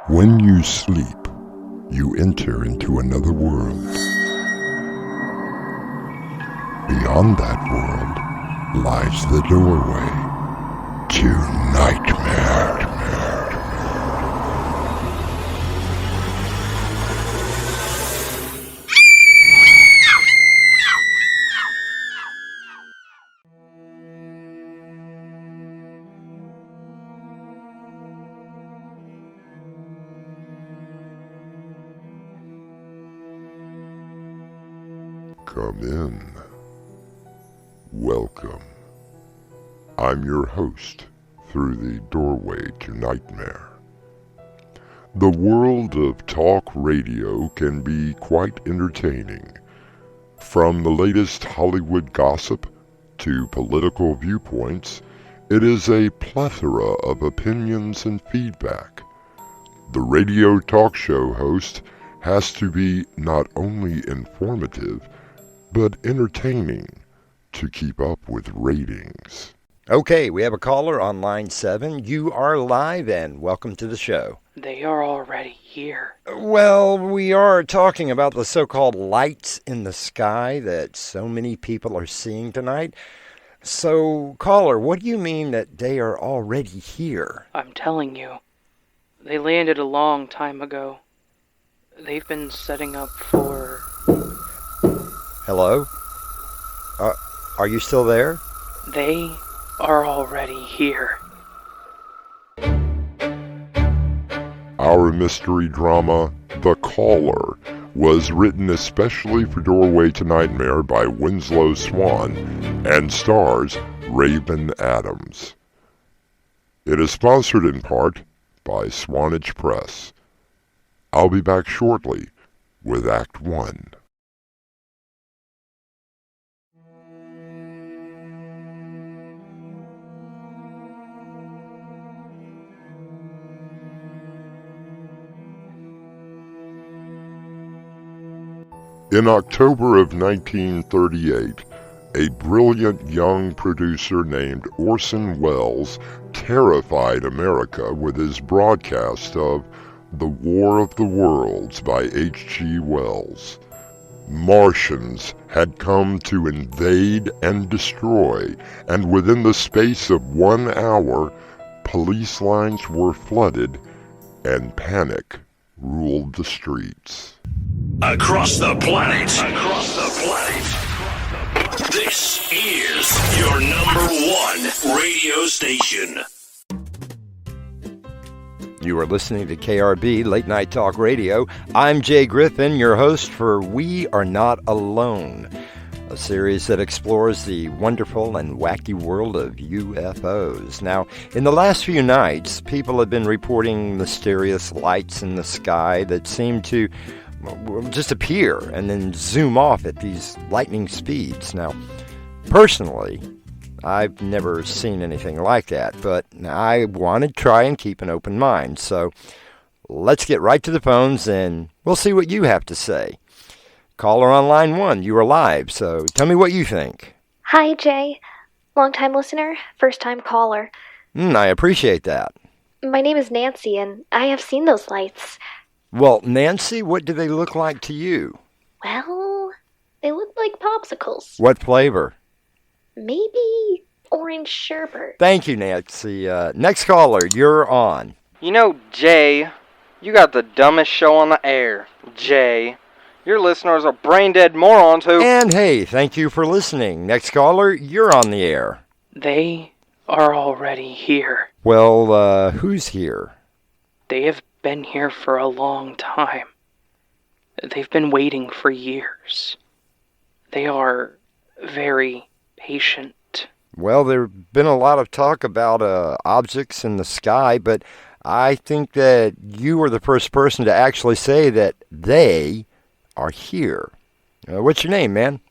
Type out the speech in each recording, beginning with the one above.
When you sleep, you enter into another world. Beyond that world lies the doorway to nightmare. Come in. Welcome. I'm your host through the doorway to nightmare. The world of talk radio can be quite entertaining. From the latest Hollywood gossip to political viewpoints, it is a plethora of opinions and feedback. The radio talk show host has to be not only informative, but entertaining to keep up with ratings. Okay, we have a caller on line 7. You are live and welcome to the show. They are already here. Well, we are talking about the so-called lights in the sky that so many people are seeing tonight. So, caller, what do you mean that they are already here? I'm telling you, they landed a long time ago. They've been setting up for... Hello? Are you still there? They are already here. Our mystery drama, The Caller, was written especially for Doorway to Nightmare by Winslow, Swan, and stars Raven Adams. It is sponsored in part by Swanage Press. I'll be back shortly with Act 1. In October of 1938, a brilliant young producer named Orson Welles terrified America with his broadcast of The War of the Worlds by H.G. Wells. Martians had come to invade and destroy, and within the space of 1 hour, police lines were flooded, and panic ruled the streets. Across the planet. This is your #1 radio station. You are listening to KRB Late Night Talk Radio. I'm Jay Griffin, your host for We Are Not Alone, a series that explores the wonderful and wacky world of UFOs. Now, in the last few nights, people have been reporting mysterious lights in the sky that seem to just appear and then zoom off at these lightning speeds. Now, personally, I've never seen anything like that, but I want to try and keep an open mind. So let's get right to the phones and we'll see what you have to say. Caller on line 1, you are live, so tell me what you think. Hi, Jay. Long-time listener, first-time caller. I appreciate that. My name is Nancy, and I have seen those lights. Well, Nancy, what do they look like to you? Well, they look like popsicles. What flavor? Maybe orange sherbet. Thank you, Nancy. Next caller, you're on. You know, Jay, you got the dumbest show on the air. Jay, your listeners are brain-dead morons who... And hey, thank you for listening. Next caller, you're on the air. They are already here. Well, who's here? They have been here for a long time. They've been waiting for years. They are very patient. Well, there's been a lot of talk about objects in the sky, but I think that you are the first person to actually say that they are here. What's your name, man?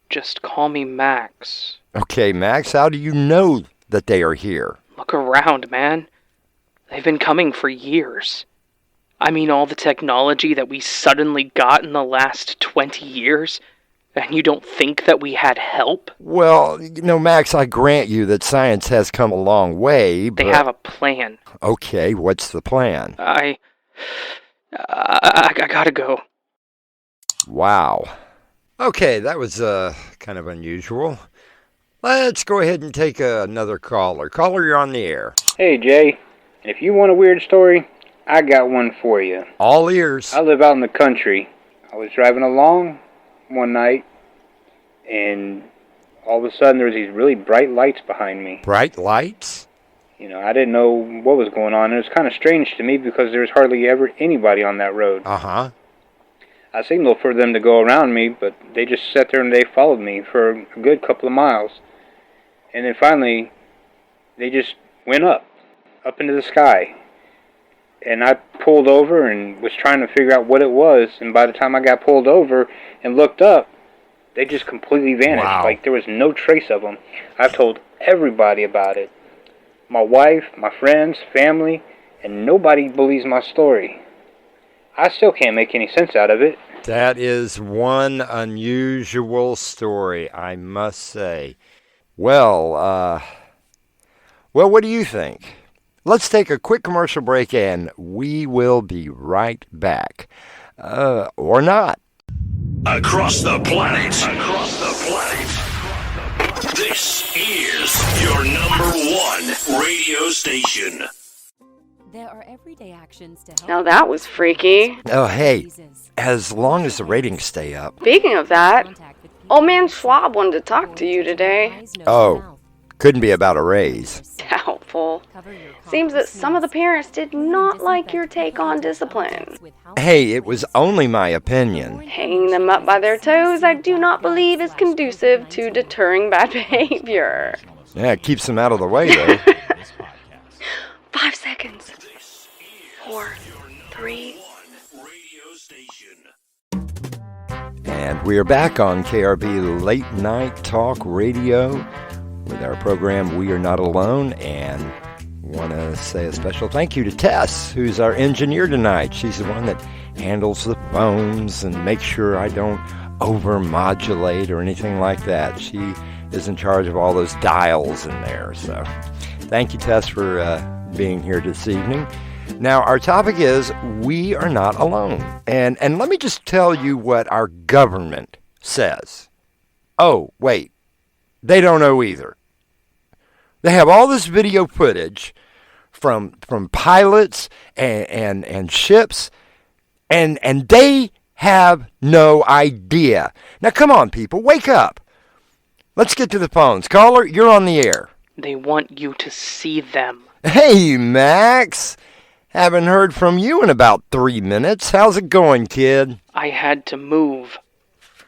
Just call me Max. Okay, Max, how do you know that they are here? Look around, man. They've been coming for years. I mean, all the technology that we suddenly got in the last 20 years, and you don't think that we had help? Well, Max, I grant you that science has come a long way, but... They have a plan. Okay, what's the plan? I I gotta go. Wow. Okay, that was kind of unusual. Let's go ahead and take another caller. Caller, you're on the air. Hey, Jay. If you want a weird story, I got one for you. All ears. I live out in the country. I was driving along one night, and all of a sudden there was these really bright lights behind me. Bright lights? You know, I didn't know what was going on. It was kind of strange to me because there was hardly ever anybody on that road. Uh-huh. I signaled for them to go around me, but they just sat there and they followed me for a good couple of miles. And then finally, they just went up into the sky. And I pulled over and was trying to figure out what it was. And by the time I got pulled over and looked up, they just completely vanished. Wow. Like there was no trace of them. I've told everybody about it. My wife, my friends, family, and nobody believes my story. I still can't make any sense out of it. That is one unusual story, I must say. Well, what do you think? Let's take a quick commercial break, and we will be right back. Or not. Across the planet. This is your number one radio station. There are everyday actions to help. Now that was freaky. Oh, hey, as long as the ratings stay up. Speaking of that, old man Schwab wanted to talk to you today. Oh, couldn't be about a raise. Doubtful. Seems that some of the parents did not like your take on discipline. Hey, it was only my opinion. Hanging them up by their toes, I do not believe is conducive to deterring bad behavior. Yeah, it keeps them out of the way, though. 5 seconds. 4, 3. And we are back on KRB Late Night Talk Radio with our program We Are Not Alone, and want to say a special thank you to Tess, who's our engineer tonight. She's the one that handles the phones and makes sure I don't over-modulate or anything like that. She is in charge of all those dials in there. So thank you, Tess, for being here this evening. Now, our topic is We Are Not Alone. And let me just tell you what our government says. Oh, wait. They don't know either. They have all this video footage from pilots and ships, and they have no idea. Now, come on, people, wake up. Let's get to the phones. Caller, you're on the air. They want you to see them. Hey, Max. Haven't heard from you in about 3 minutes. How's it going, kid? I had to move.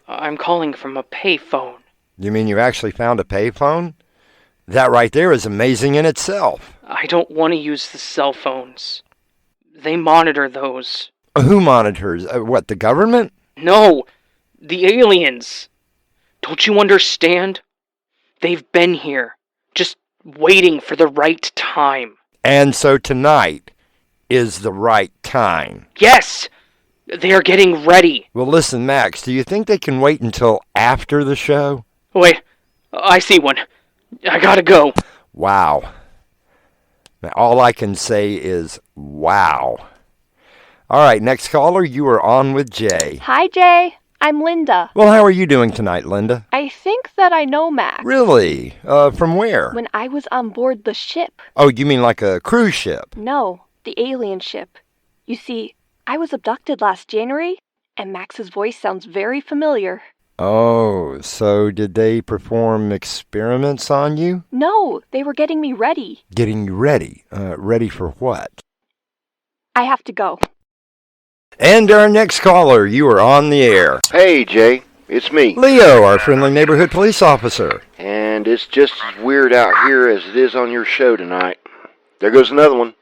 I'm calling from a payphone. You mean you actually found a payphone? That right there is amazing in itself. I don't want to use the cell phones. They monitor those. Who monitors? What, the government? No, the aliens. Don't you understand? They've been here, just waiting for the right time. And so tonight is the right time. Yes! They are getting ready. Well, listen, Max, do you think they can wait until after the show? Wait, I see one. I gotta go. Wow. Now, all I can say is wow. All right, next caller, you are on with Jay. Hi, Jay. I'm Linda. Well, how are you doing tonight, Linda? I think that I know Max. Really? From where? When I was on board the ship. Oh, you mean like a cruise ship? No, the alien ship. You see, I was abducted last January, and Max's voice sounds very familiar. Oh, so did they perform experiments on you? No, they were getting me ready. Getting you ready? Ready for what? I have to go. And our next caller, you are on the air. Hey, Jay, it's me. Leo, our friendly neighborhood police officer. And it's just as weird out here as it is on your show tonight. There goes another one.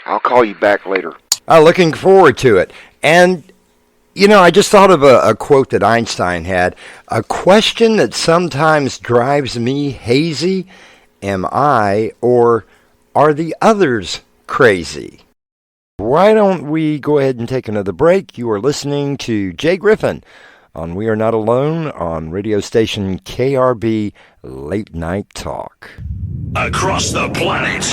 I'll call you back later. Looking forward to it. And, you know, I just thought of a quote that Einstein had. A question that sometimes drives me hazy. Am I or are the others crazy? Why don't we go ahead and take another break? You are listening to Jay Griffin on We Are Not Alone on radio station KRB Late Night Talk. Across the planet.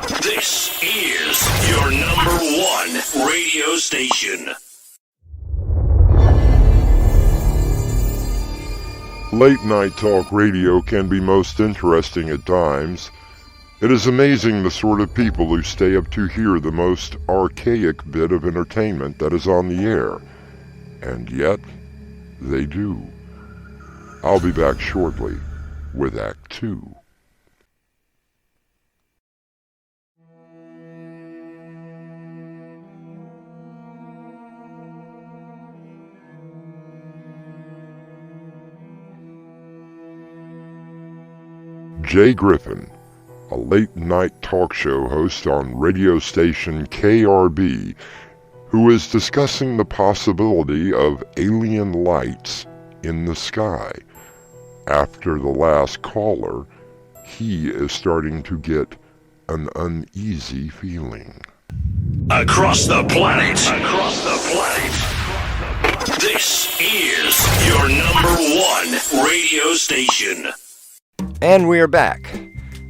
This is your number one radio station. Late night talk radio can be most interesting at times. It is amazing the sort of people who stay up to hear the most archaic bit of entertainment that is on the air. And yet, they do. I'll be back shortly with Act 2. Jay Griffin, a late-night talk show host on radio station KRB, who is discussing the possibility of alien lights in the sky. After the last caller, he is starting to get an uneasy feeling. Across the planet, this is your number one radio station. And we are back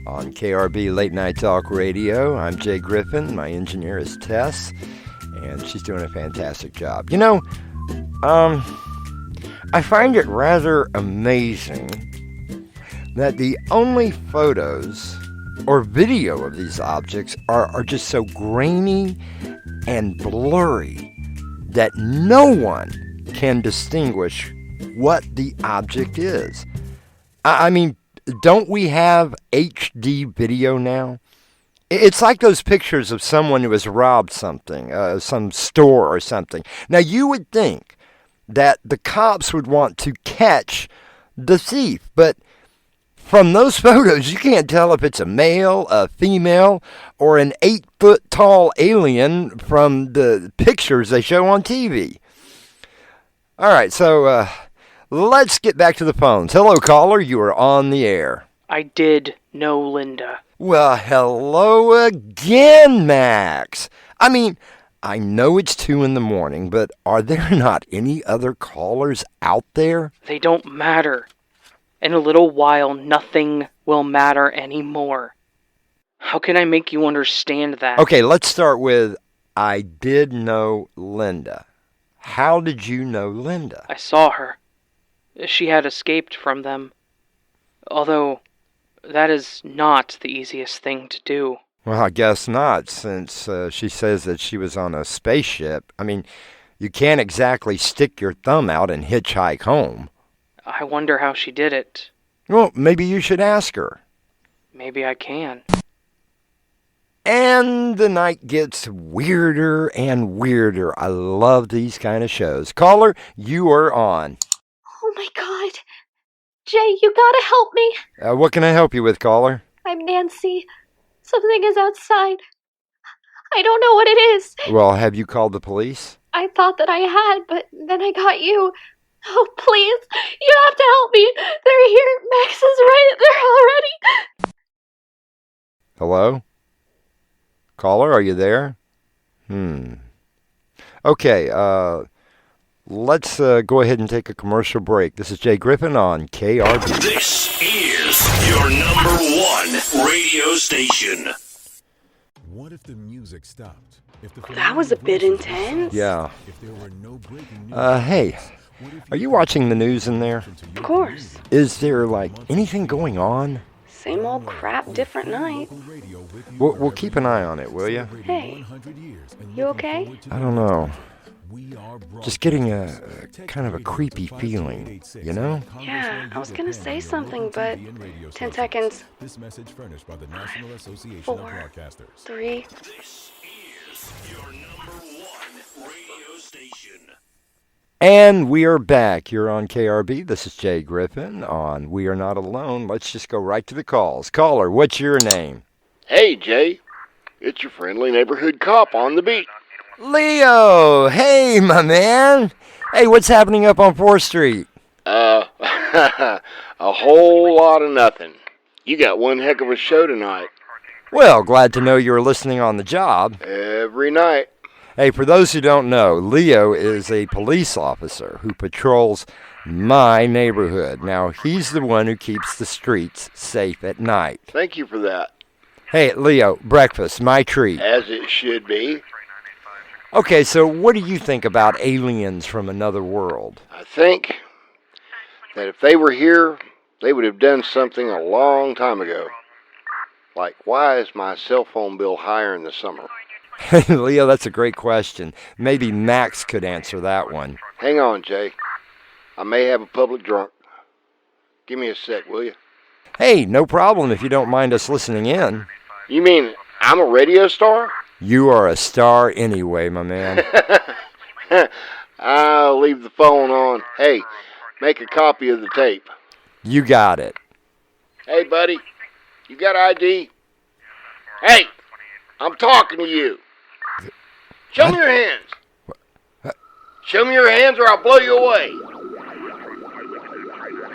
on KRB Late Night Talk Radio. I'm Jay Griffin. My engineer is Tess, and she's doing a fantastic job. You know, I find it rather amazing that the only photos or video of these objects are just so grainy and blurry that no one can distinguish what the object is. I mean, don't we have HD video now? It's like those pictures of someone who has robbed something, some store or something. Now, you would think that the cops would want to catch the thief, but from those photos, you can't tell if it's a male, a female, or an 8-foot-tall alien from the pictures they show on TV. All right, so let's get back to the phones. Hello, caller. You are on the air. I did know Linda. Well, hello again, Max. I mean, I know it's 2 a.m, but are there not any other callers out there? They don't matter. In a little while, nothing will matter anymore. How can I make you understand that? Okay, let's start with, I did know Linda. How did you know Linda? I saw her. She had escaped from them. Although, that is not the easiest thing to do. Well, I guess not, since she says that she was on a spaceship. I mean, you can't exactly stick your thumb out and hitchhike home. I wonder how she did it. Well, maybe you should ask her. Maybe I can. And the night gets weirder and weirder. I love these kind of shows. Caller, you are on. Oh my god. Jay, you gotta help me. What can I help you with, caller? I'm Nancy. Something is outside. I don't know what it is. Well, have you called the police? I thought that I had, but then I got you. Oh, please. You have to help me. They're here. Max is right there already. Hello? Caller, are you there? Okay, let's go ahead and take a commercial break. This is Jay Griffin on KRB. This is your number one radio station. What if the music stopped? That was a bit intense. Yeah. Hey, are you watching the news in there? Of course. Is there, anything going on? Same old crap, different night. We'll keep an eye on it, will you? Hey, you okay? I don't know. Just getting a kind of a creepy feeling, you know? Yeah, I was gonna say something, but 10 seconds. 4, 3. This is your number one radio station. And we are back. You're on KRB. This is Jay Griffin on We Are Not Alone. Let's just go right to the calls. Caller, what's your name? Hey, Jay. It's your friendly neighborhood cop on the beat. Leo! Hey, my man! Hey, what's happening up on 4th Street? A whole lot of nothing. You got one heck of a show tonight. Well, glad to know you're listening on the job. Every night. Hey, for those who don't know, Leo is a police officer who patrols my neighborhood. Now, he's the one who keeps the streets safe at night. Thank you for that. Hey, Leo, breakfast, my treat. As it should be. Okay, so what do you think about aliens from another world? I think that if they were here, they would have done something a long time ago. Like, why is my cell phone bill higher in the summer? Hey, Leo, that's a great question. Maybe Max could answer that one. Hang on, Jay. I may have a public drunk. Give me a sec, will you? Hey, no problem if you don't mind us listening in. You mean I'm a radio star? You are a star anyway, my man. I'll leave the phone on. Hey, make a copy of the tape. You got it. Hey, buddy, you got ID? Hey, I'm talking to you. Show me your hands. Show me your hands or I'll blow you away.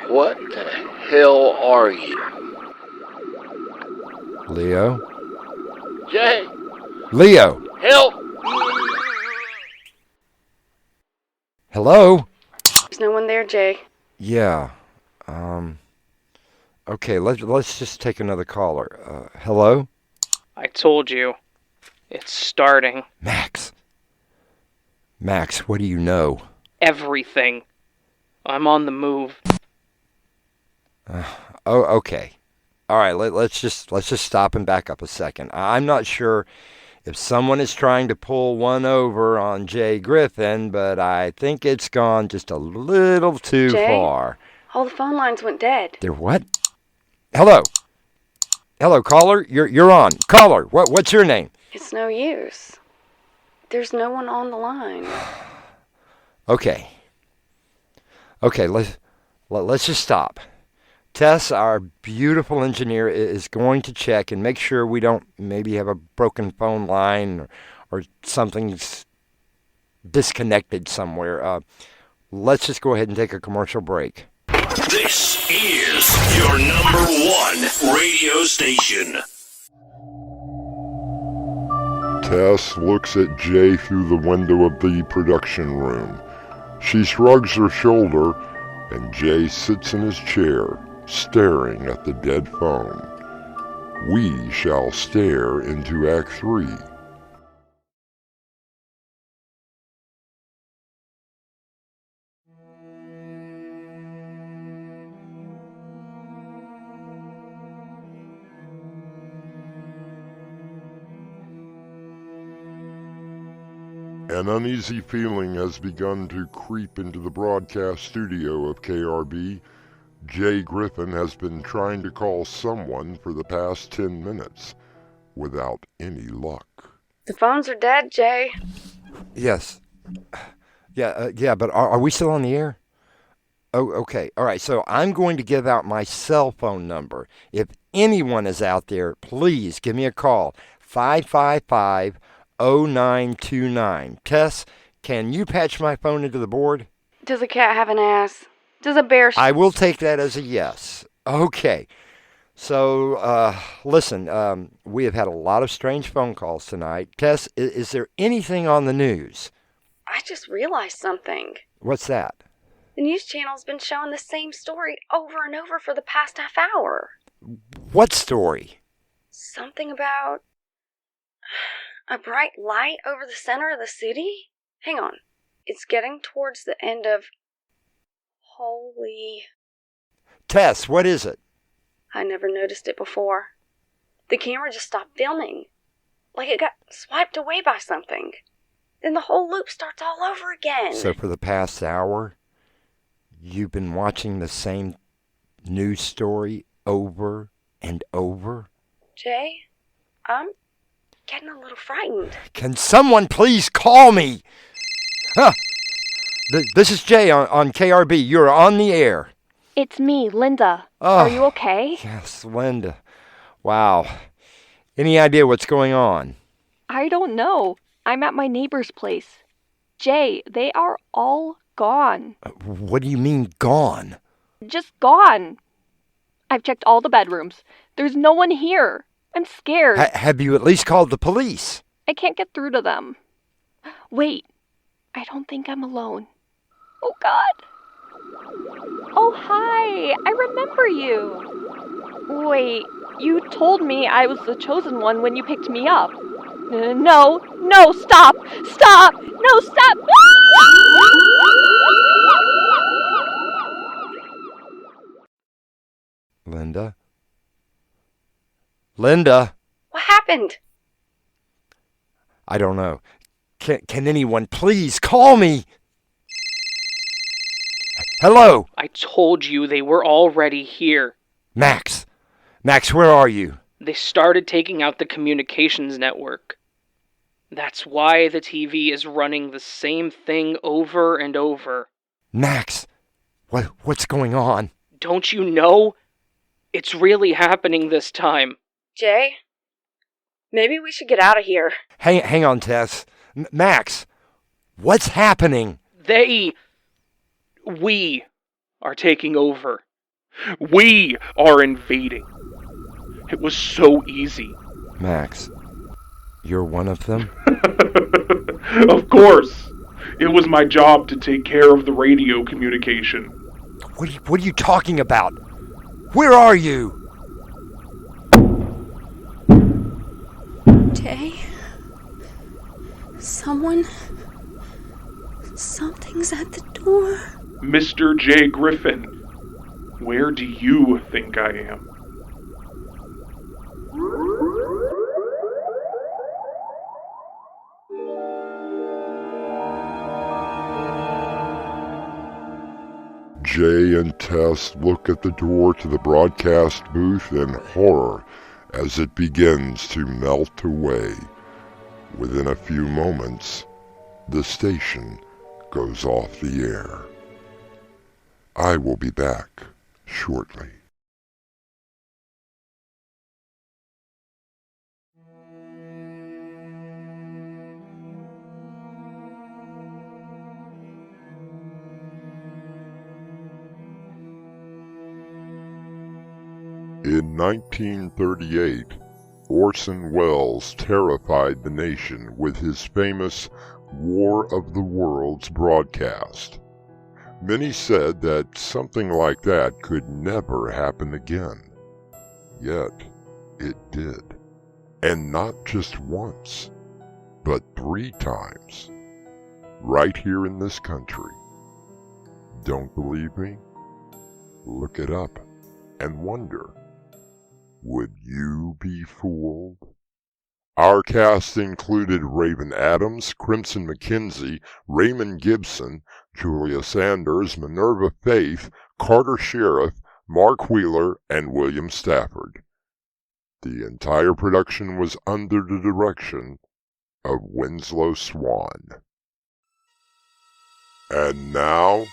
What the hell are you? Leo? Jay? Leo! Help! Hello? There's no one there, Jay. Yeah. Okay, let's just take another caller. Hello? I told you. It's starting. Max, what do you know? Everything. I'm on the move. Okay. All right, let's just stop and back up a second. I'm not sure if someone is trying to pull one over on Jay Griffin, but I think it's gone just a little too far. All the phone lines went dead. They're what? Hello, caller. You're on. Caller, what's your name? It's no use. There's no one on the line. Okay, let's just stop. Tess, our beautiful engineer, is going to check and make sure we don't maybe have a broken phone line or something's disconnected somewhere. Let's just go ahead and take a commercial break. This is your number one radio station. Tess looks at Jay through the window of the production room. She shrugs her shoulder, and Jay sits in his chair, staring at the dead phone. We shall stare into Act 3. An uneasy feeling has begun to creep into the broadcast studio of KRB. Jay Griffin has been trying to call someone for the past 10 minutes, without any luck. The phones are dead, Jay. Yes. Yeah, but are we still on the air? Oh, okay. All right, so I'm going to give out my cell phone number. If anyone is out there, please give me a call. 555-0929. Tess, can you patch my phone into the board? Does a cat have an ass? Does a bear... I will take that as a yes. Okay. So, listen, we have had a lot of strange phone calls tonight. Tess, is there anything on the news? I just realized something. What's that? The news channel's been showing the same story over and over for the past half hour. What story? Something about a bright light over the center of the city? Hang on. It's getting towards the end of... Holy... Tess, what is it? I never noticed it before. The camera just stopped filming. Like it got swiped away by something. Then the whole loop starts all over again. So for the past hour, you've been watching the same news story over and over? Jay, I'm getting a little frightened. Can someone please call me? This is Jay on KRB. You're on the air. It's me, Linda. Oh, are you okay? Yes, Linda. Wow. Any idea what's going on? I don't know. I'm at my neighbor's place. Jay, they are all gone. What do you mean, gone? Just gone. I've checked all the bedrooms. There's no one here. I'm scared. Have you at least called the police? I can't get through to them. Wait. I don't think I'm alone. Oh, God. Oh, hi. I remember you. Wait, You told me I was the chosen one when you picked me up. No, stop! Stop! No, stop! Linda? Linda? What happened? I don't know. Can anyone please call me? Hello? I told you they were already here. Max, where are you? They started taking out the communications network. That's why the TV is running the same thing over and over. Max, what's going on? Don't you know? It's really happening this time. Jay, maybe we should get out of here. Hang on, Tess. Max, what's happening? We are taking over. We are invading. It was so easy. Max, you're one of them? Of course. It was my job to take care of the radio communication. What are you talking about? Where are you? Jay? Something's at the door. Mr. J. Griffin, where do you think I am? Jay and Tess look at the door to the broadcast booth in horror as it begins to melt away. Within a few moments, the station goes off the air. I will be back shortly. In 1938, Orson Welles terrified the nation with his famous War of the Worlds broadcast. Many said that something like that could never happen again. Yet, it did. And not just once, but 3 times. Right here in this country. Don't believe me? Look it up and wonder. Would you be fooled? Our cast included Raven Adams, Crimson McKenzie, Raymond Gibson, Julia Sanders, Minerva Faith, Carter Sheriff, Mark Wheeler, and William Stafford. The entire production was under the direction of Winslow Swan. And now,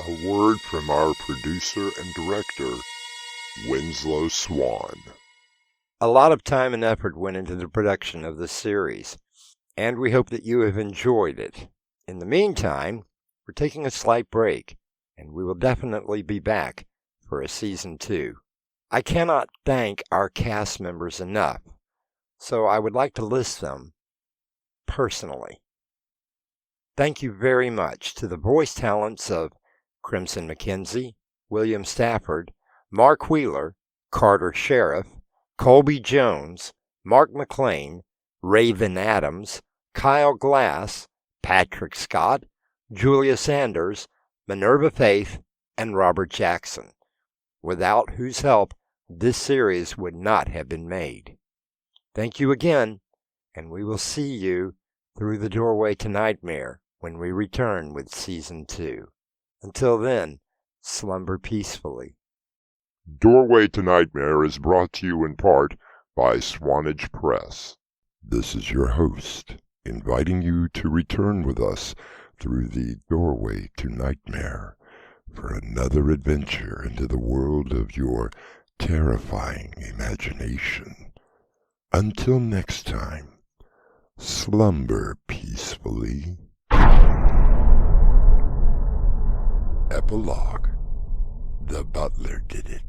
a word from our producer and director, Winslow Swan. A lot of time and effort went into the production of this series, and we hope that you have enjoyed it. In the meantime, we're taking a slight break, and we will definitely be back for a season 2. I cannot thank our cast members enough, so I would like to list them personally. Thank you very much to the voice talents of Crimson McKenzie, William Stafford, Mark Wheeler, Carter Sheriff, Colby Jones, Mark McLean, Raven Adams, Kyle Glass, Patrick Scott, Julia Sanders, Minerva Faith, and Robert Jackson, without whose help this series would not have been made. Thank you again, and we will see you through the doorway to Nightmare when we return with Season 2. Until then, slumber peacefully. Doorway to Nightmare is brought to you in part by Swanage Press. This is your host, inviting you to return with us through the Doorway to Nightmare for another adventure into the world of your terrifying imagination. Until next time, slumber peacefully. Epilogue. The butler did it.